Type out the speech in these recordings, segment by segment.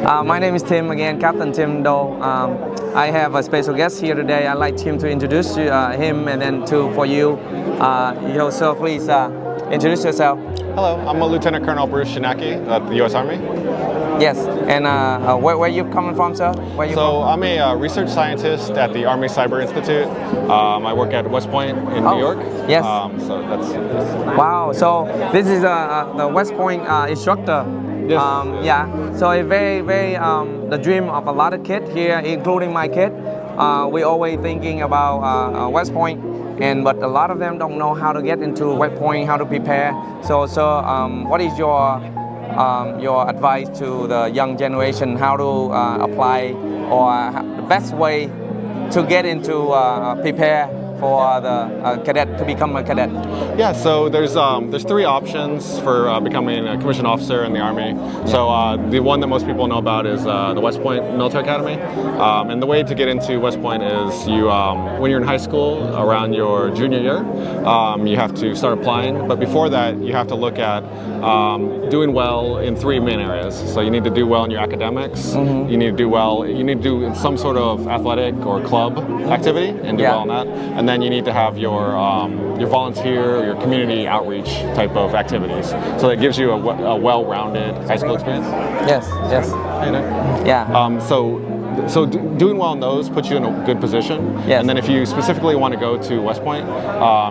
My name is Tim again, Captain Tim Do. I have a special guest here today. I'd like Tim to introduce him and then for you. So please introduce yourself. Hello, I'm a Lieutenant Colonel Bruce Shinaki at the U.S. Army. Yes, and where you coming from, sir? I'm a research scientist at the Army Cyber Institute. I work at West Point in New York. Yes. So that's. Wow. So this is the West Point instructor. Yes. So it's very the dream of a lot of kids here, including my kid. We always thinking about West Point, but a lot of them don't know how to get into West Point, how to prepare. So what is your advice to the young generation, how to apply or the best way to get into prepare for the cadet to become a cadet? Yeah, so there's three options for becoming a commissioned officer in the Army. So the one that most people know about is the West Point Military Academy. And the way to get into West Point is you, when you're in high school, around your junior year, you have to start applying. But before that, you have to look at doing well in three main areas. So you need to do well in your academics. You need to do well. You need to do some sort of athletic or club activity and do well in that. And then you need to have your volunteer or your community outreach type of activities. So that gives you a well-rounded high school experience. Yes. So doing well in those puts you in a good position. Yes. And then if you specifically want to go to West Point,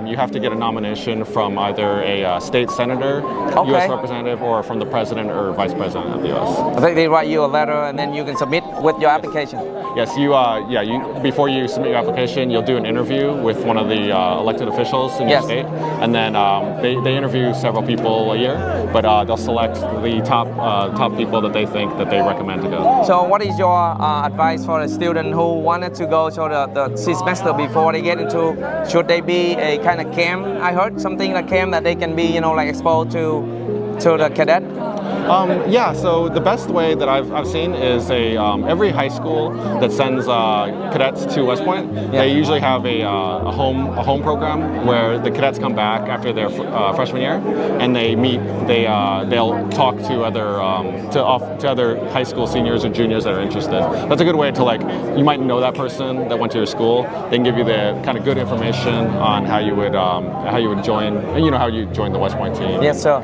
you have to get a nomination from either a state senator, U.S. representative, or from the president or vice president of the U.S. I think they write you a letter and then you can submit with your application. Yes, before you submit your application, you'll do an interview with one of the elected officials in your state, and then they interview several people a year, but they'll select the top people that they think that they recommend to go. So what is your advice for a student who wanted to go to the semester before they get into? Should they be a kind of camp? I heard something like camp that they can be, like exposed to the cadet. So the best way that I've seen is every high school that sends cadets to West Point, they usually have a home program where the cadets come back after their freshman year, and they'll talk to other high school seniors or juniors that are interested. That's a good way to you might know that person that went to your school. They can give you the kind of good information on how you would join, how you join the West Point team. Yes, sir.